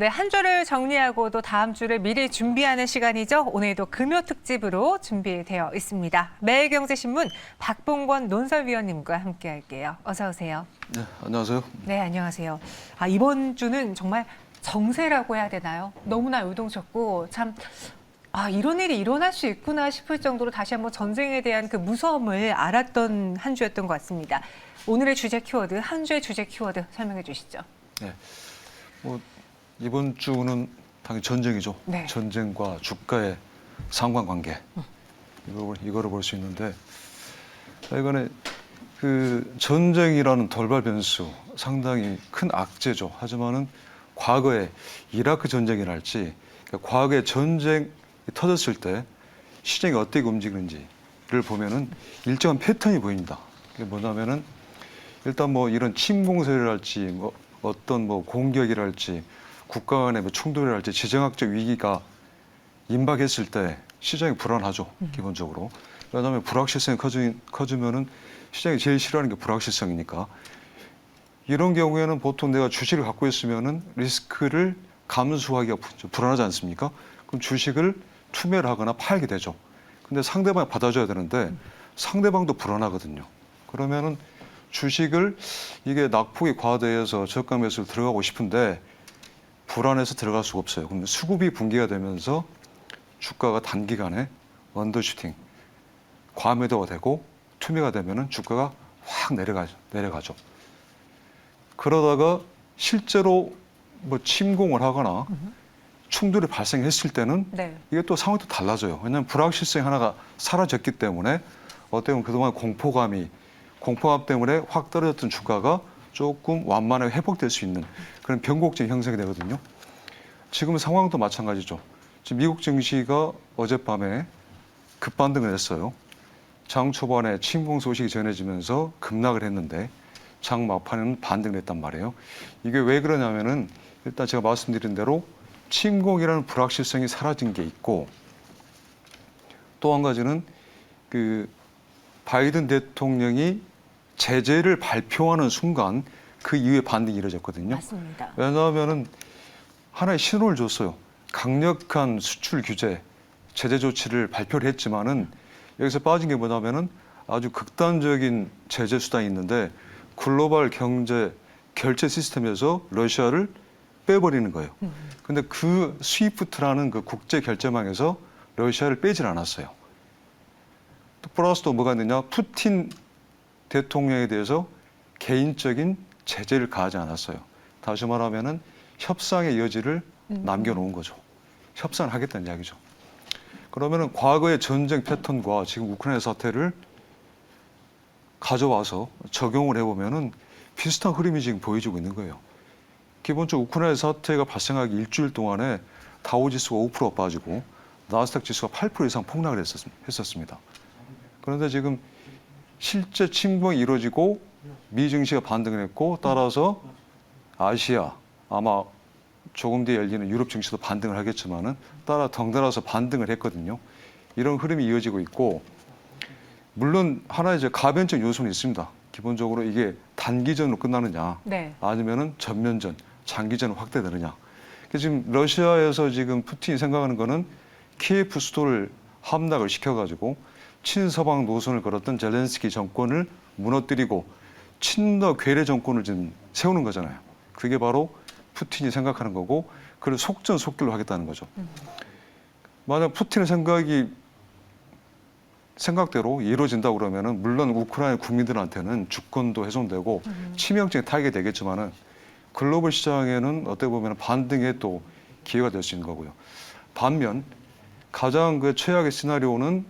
네, 한 주를 정리하고 또 다음 주를 미리 준비하는 시간이죠. 오늘도 금요 특집으로 준비되어 있습니다. 매일경제신문 박봉권 논설위원님과 함께할게요. 어서 오세요. 네, 안녕하세요. 네, 안녕하세요. 이번 주는 정말 정세라고 해야 되나요? 너무나 요동쳤고 참 이런 일이 일어날 수 있구나 싶을 정도로 다시 한번 전쟁에 대한 그 무서움을 알았던 한 주였던 것 같습니다. 오늘의 주제 키워드, 한 주의 주제 키워드 설명해 주시죠. 네, 이번 주는 당연히 전쟁이죠. 네. 전쟁과 주가의 상관관계 이거를 볼 수 있는데 이번에 그 전쟁이라는 돌발 변수 상당히 큰 악재죠. 하지만은 과거에 이라크 전쟁이랄지 그러니까 과거에 전쟁이 터졌을 때 시장이 어떻게 움직이는지를 보면은 일정한 패턴이 보입니다. 그게 뭐냐면은 일단 뭐 이런 침공세랄지 어떤 공격이랄지 국가 간의 충돌이랄지 지정학적 위기가 임박했을 때 시장이 불안하죠. 기본적으로. 왜냐하면 불확실성이 커지면은 시장이 제일 싫어하는 게 불확실성이니까. 이런 경우에는 보통 내가 주식을 갖고 있으면은 리스크를 감수하기가 불안하지 않습니까? 그럼 주식을 투매를 하거나 팔게 되죠. 근데 상대방이 받아줘야 되는데 상대방도 불안하거든요. 그러면은 주식을 이게 낙폭이 과대해서 저가 매수로 들어가고 싶은데 불안해서 들어갈 수가 없어요. 그럼 수급이 붕괴가 되면서 주가가 단기간에 언더슈팅, 과매도가 되고 투매가 되면은 주가가 확 내려가죠. 그러다가 실제로 침공을 하거나 충돌이 발생했을 때는 네. 이게 또 상황이 또 달라져요. 왜냐하면 불확실성이 하나가 사라졌기 때문에 어떻게 보면 그동안 공포감 때문에 확 떨어졌던 주가가 조금 완만하게 회복될 수 있는 그런 변곡점이 형성이 되거든요. 지금 상황도 마찬가지죠. 지금 미국 증시가 어젯밤에 급반등을 했어요. 장 초반에 침공 소식이 전해지면서 급락을 했는데 장 막판에는 반등을 했단 말이에요. 이게 왜 그러냐면은 일단 제가 말씀드린 대로 침공이라는 불확실성이 사라진 게 있고 또 한 가지는 그 바이든 대통령이 제재를 발표하는 순간 그 이후에 반등이 이루어졌거든요. 맞습니다. 왜냐하면은 하나의 신호를 줬어요. 강력한 수출 규제, 제재 조치를 발표를 했지만은 여기서 빠진 게 뭐냐면은 아주 극단적인 제재 수단이 있는데 글로벌 경제 결제 시스템에서 러시아를 빼버리는 거예요. 근데 그 스위프트라는 그 국제 결제망에서 러시아를 빼질 않았어요. 또 플러스 또 뭐가 있느냐? 푸틴 대통령에 대해서 개인적인 제재를 가하지 않았어요. 다시 말하면은 협상의 여지를 남겨놓은 거죠. 협상을 하겠다는 이야기죠. 그러면은 과거의 전쟁 패턴과 지금 우크라이나 사태를 가져와서 적용을 해보면은 비슷한 흐름이 지금 보여지고 있는 거예요. 기본적으로 우크라이나 사태가 발생하기 일주일 동안에 다우지수가 5% 빠지고 나스닥 지수가 8% 이상 폭락을 했었습니다. 그런데 지금 실제 침공이 이루어지고 미 증시가 반등을 했고 따라서 아시아 아마 조금 뒤에 열리는 유럽 증시도 반등을 하겠지만은 덩달아서 반등을 했거든요. 이런 흐름이 이어지고 있고 물론 하나의 이제 가변적 요소는 있습니다. 기본적으로 이게 단기전으로 끝나느냐 네. 아니면은 전면전, 장기전으로 확대되느냐. 지금 러시아에서 지금 푸틴이 생각하는 거는 키예프 수도를 함락을 시켜가지고 친서방 노선을 걸었던 젤렌스키 정권을 무너뜨리고 친러 괴뢰 정권을 지금 세우는 거잖아요. 그게 바로 푸틴이 생각하는 거고 그걸 속전속결로 하겠다는 거죠. 만약 푸틴의 생각대로 이루어진다고 그러면은 물론 우크라이나 국민들한테는 주권도 훼손되고 치명적인 타격이 되겠지만은 글로벌 시장에는 어떻게 보면 반등의 또 기회가 될 수 있는 거고요. 반면 가장 그 최악의 시나리오는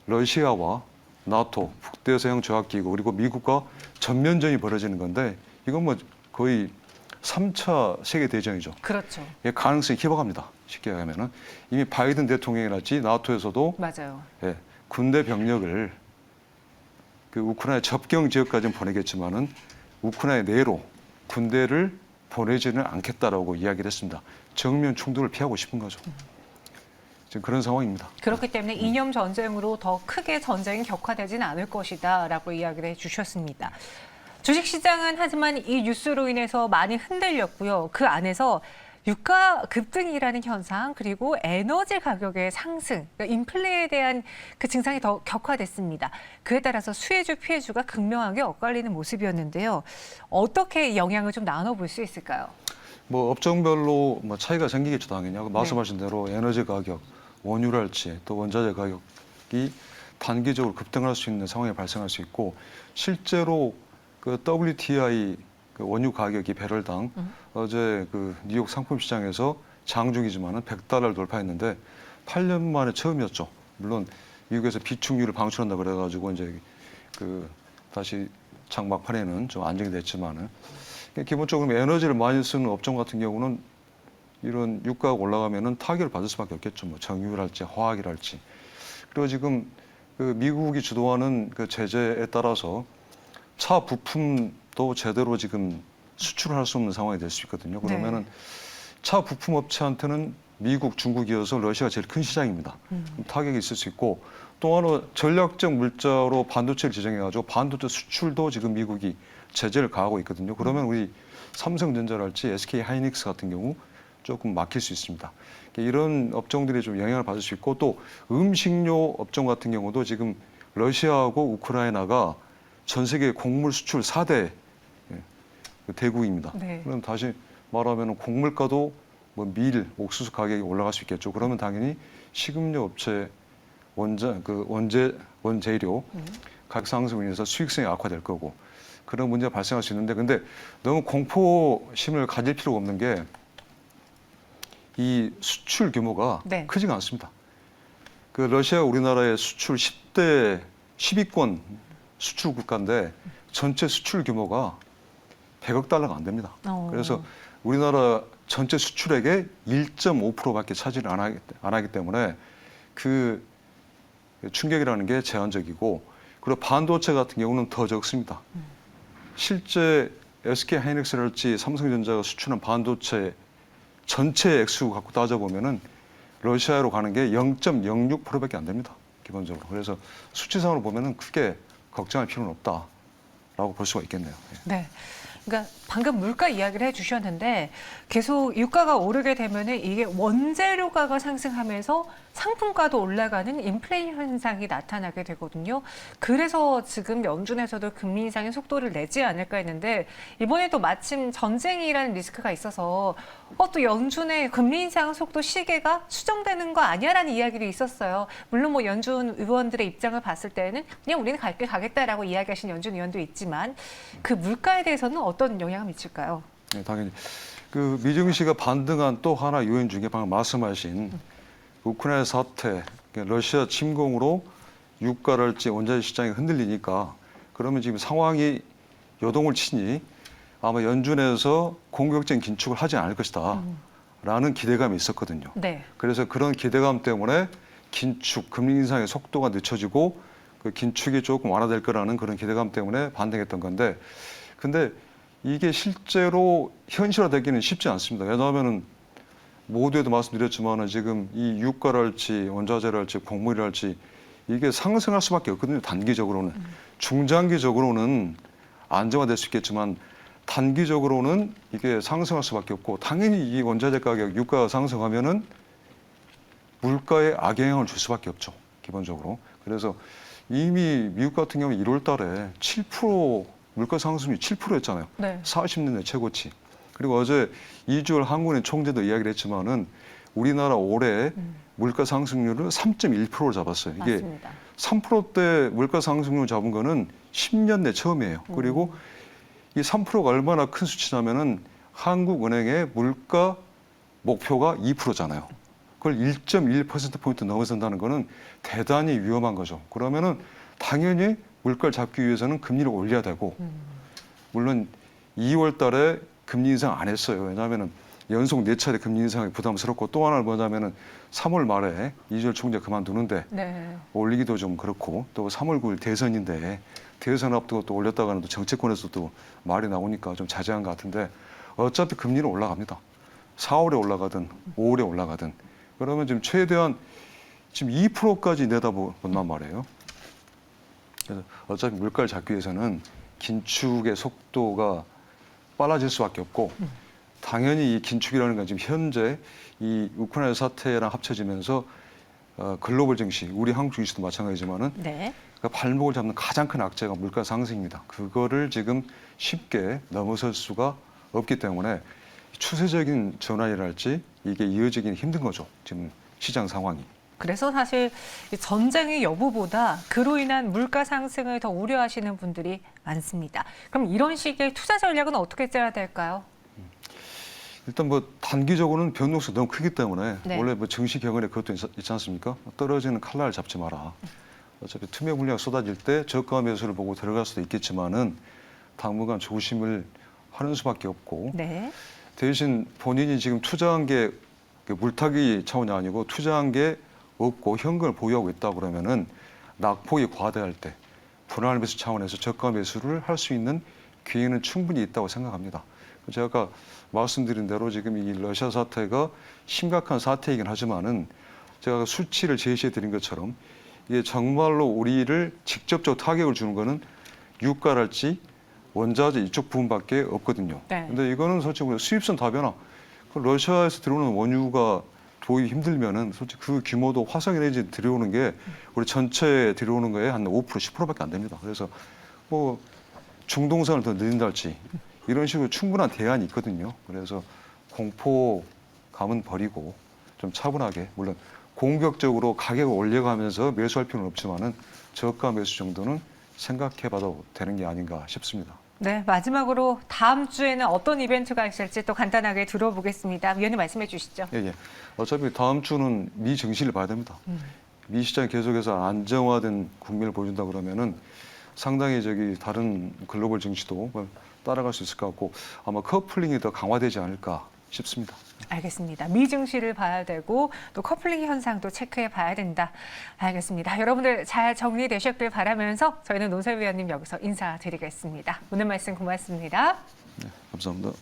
러시아와 나토, 북대서양 조약기구 그리고 미국과 전면전이 벌어지는 건데 이건 뭐 거의 3차 세계대전이죠. 그렇죠. 예, 가능성이 희박합니다. 쉽게 얘기하면은 이미 바이든 대통령이랄지 나토에서도 맞아요. 예, 군대 병력을 그 우크라이나 접경 지역까지는 보내겠지만은 우크라이나 내로 군대를 보내지는 않겠다라고 이야기를 했습니다. 정면 충돌을 피하고 싶은 거죠. 지금 그런 상황입니다. 그렇기 때문에 이념 전쟁으로 더 크게 전쟁이 격화되지는 않을 것이다라고 이야기를 해주셨습니다. 주식시장은 하지만 이 뉴스로 인해서 많이 흔들렸고요. 그 안에서 유가 급등이라는 현상 그리고 에너지 가격의 상승, 그러니까 인플레에 대한 그 증상이 더 격화됐습니다. 그에 따라서 수혜주, 피해주가 극명하게 엇갈리는 모습이었는데요. 어떻게 영향을 좀 나눠볼 수 있을까요? 뭐 업종별로 뭐 차이가 생기겠죠, 당연히. 아까 말씀하신 대로 에너지 가격, 원유랄지 또 원자재 가격이 단기적으로 급등할 수 있는 상황이 발생할 수 있고, 실제로 그 WTI 그 원유 가격이 배럴당 어제 그 뉴욕 상품 시장에서 장중이지만은 100달러를 돌파했는데 8년 만에 처음이었죠. 물론 미국에서 비축유를 방출한다 그래가지고 이제 그 다시 장 막판에는 좀 안정이 됐지만은, 기본적으로 에너지를 많이 쓰는 업종 같은 경우는 이런 유가가 올라가면은 타격을 받을 수밖에 없겠죠. 뭐 정유랄지 화학이랄지. 그리고 지금 그 미국이 주도하는 그 제재에 따라서 차 부품도 제대로 지금 수출을 할 수 없는 상황이 될 수 있거든요. 그러면은 차 부품 업체한테는 미국, 중국이어서 러시아가 제일 큰 시장입니다. 타격이 있을 수 있고, 또 하나 전략적 물자로 반도체를 지정해가지고 반도체 수출도 지금 미국이 제재를 가하고 있거든요. 그러면 우리 삼성전자랄지 SK 하이닉스 같은 경우 조금 막힐 수 있습니다. 이런 업종들이 좀 영향을 받을 수 있고, 또 음식료 업종 같은 경우도 지금 러시아하고 우크라이나가 전 세계 곡물 수출 4대 대국입니다. 네. 그럼 다시 말하면 곡물가도 뭐 밀, 옥수수 가격이 올라갈 수 있겠죠. 그러면 당연히 식음료 업체 원재료 가격 상승으로 인해서 수익성이 악화될 거고, 그런 문제가 발생할 수 있는데, 근데 너무 공포심을 가질 필요가 없는 게 이 수출 규모가 크지가 않습니다. 그 러시아가 우리나라의 수출 10대 10위권 수출 국가인데 전체 수출 규모가 100억 달러가 안 됩니다. 그래서 우리나라 전체 수출액의 1.5%밖에 차지를 안 하기 때문에 그 충격이라는 게 제한적이고, 그리고 반도체 같은 경우는 더 적습니다. 실제 SK 하이닉스랄지 삼성전자가 수출한 반도체 전체 액수 갖고 따져보면은 러시아로 가는 게 0.06%밖에 안 됩니다. 기본적으로. 그래서 수치상으로 보면은 크게 걱정할 필요는 없다라고 볼 수가 있겠네요. 네. 그러니까 방금 물가 이야기를 해주셨는데 계속 유가가 오르게 되면은 이게 원재료가가 상승하면서 상품가도 올라가는 인플레 현상이 나타나게 되거든요. 그래서 지금 연준에서도 금리 인상의 속도를 내지 않을까 했는데, 이번에도 마침 전쟁이라는 리스크가 있어서 또 연준의 금리 인상 속도 시계가 수정되는 거 아니야라는 이야기도 있었어요. 물론 뭐 연준 의원들의 입장을 봤을 때는 그냥 우리는 갈 길 가겠다라고 이야기하신 연준 의원도 있지만, 그 물가에 대해서는 어떤 영향을 미칠까요? 네, 당연히 그 미증시가 반등한 또 하나 요인 중에 방금 말씀하신 우크라이나 사태, 러시아 침공으로 유가랄지 원자재 시장이 흔들리니까, 그러면 지금 상황이 요동을 치니 아마 연준에서 공격적인 긴축을 하지 않을 것이다 라는 기대감이 있었거든요. 네. 그래서 그런 기대감 때문에 긴축, 금리 인상의 속도가 늦춰지고 그 긴축이 조금 완화될 거라는 그런 기대감 때문에 반등했던 건데, 근데 이게 실제로 현실화되기는 쉽지 않습니다. 왜냐하면은 모두에도 말씀드렸지만은 지금 이 유가랄지 원자재랄지 곡물이랄지 이게 상승할 수밖에 없거든요. 단기적으로는. 중장기적으로는 안정화될 수 있겠지만 단기적으로는 이게 상승할 수밖에 없고, 당연히 이 원자재 가격, 유가가 상승하면은 물가에 악영향을 줄 수밖에 없죠. 기본적으로. 그래서 이미 미국 같은 경우 1월 달에 7% 물가 상승률이 7%였잖아요. 네. 40년대 최고치. 그리고 어제 이주열 한국은행 총재도 이야기를 했지만은 우리나라 올해 물가 상승률을 3.1%로 잡았어요. 이게 맞습니다. 3%대 물가 상승률 잡은 거는 10년 내 처음이에요. 그리고 이 3%가 얼마나 큰 수치냐면은 한국은행의 물가 목표가 2%잖아요. 그걸 1.1%포인트 넘어선다는 거는 대단히 위험한 거죠. 그러면은 당연히 물가를 잡기 위해서는 금리를 올려야 되고, 물론 2월 달에 금리 인상 안 했어요. 왜냐하면은 연속 4차례 금리 인상이 부담스럽고, 또 하나는 뭐냐면은 3월 말에 이주열 총재 그만두는데 올리기도 좀 그렇고, 또 3월 9일 대선인데 대선 앞두고 또 올렸다가는 또 정치권에서도 말이 나오니까 좀 자제한 것 같은데, 어차피 금리는 올라갑니다. 4월에 올라가든 5월에 올라가든. 그러면 지금 최대한 지금 2%까지 내다본단 말이에요. 그래서 어차피 물가를 잡기 위해서는 긴축의 속도가 빨라질 수밖에 없고, 당연히 이 긴축이라는 건 지금 현재 이 우크라이나 사태랑 합쳐지면서 글로벌 증시, 우리 한국 증시도 마찬가지지만은 네. 그러니까 발목을 잡는 가장 큰 악재가 물가 상승입니다. 그거를 지금 쉽게 넘어설 수가 없기 때문에 추세적인 전환이랄지 이게 이어지기는 힘든 거죠. 지금 시장 상황이. 그래서 사실 이 전쟁의 여부보다 그로 인한 물가 상승을 더 우려하시는 분들이 많습니다. 그럼 이런 식의 투자 전략은 어떻게 짜야 될까요? 일단 뭐 단기적으로는 변동수가 너무 크기 때문에 네. 원래 뭐 증시 경연에 그것도 있지 않습니까? 떨어지는 칼날을 잡지 마라. 어차피 투명 물량이 쏟아질 때 저가 매수를 보고 들어갈 수도 있겠지만은 당분간 조심을 하는 수밖에 없고 네. 대신 본인이 지금 투자한 게 물타기 차원이 아니고 투자한 게 없고 현금을 보유하고 있다 그러면은 낙폭이 과다할 때 분할 매수 차원에서 저가 매수를 할 수 있는 기회는 충분히 있다고 생각합니다. 제가 아까 말씀드린 대로 지금 이 러시아 사태가 심각한 사태이긴 하지만은 제가 수치를 제시해 드린 것처럼 이게 정말로 우리를 직접적으로 타격을 주는 거는 유가랄지 원자재 이쪽 부분밖에 없거든요. 네. 근데 이거는 솔직히 수입선 다변화. 그 러시아에서 들어오는 원유가 도입이 힘들면은 솔직히 그 규모도 화석 에너지 들어오는 게 우리 전체에 들어오는 거에 한 5% 10%밖에 안 됩니다. 그래서 뭐 중동선을 더 늘린달지 이런 식으로 충분한 대안이 있거든요. 그래서 공포감은 버리고 좀 차분하게 물론 공격적으로 가격을 올려가면서 매수할 필요는 없지만은 저가 매수 정도는 생각해봐도 되는 게 아닌가 싶습니다. 네, 마지막으로 다음 주에는 어떤 이벤트가 있을지 또 간단하게 들어보겠습니다. 위원님 말씀해 주시죠. 예. 어차피 다음 주는 미 증시를 봐야 됩니다. 미 시장이 계속해서 안정화된 국면을 보여준다 그러면은 상당히 다른 글로벌 증시도 따라갈 수 있을 것 같고 아마 커플링이 더 강화되지 않을까 싶습니다. 알겠습니다. 미증시를 봐야 되고 또 커플링 현상도 체크해 봐야 된다. 알겠습니다. 여러분들 잘 정리되셨길 바라면서 저희는 노세희 위원님 여기서 인사드리겠습니다. 오늘 말씀 고맙습니다. 네, 감사합니다.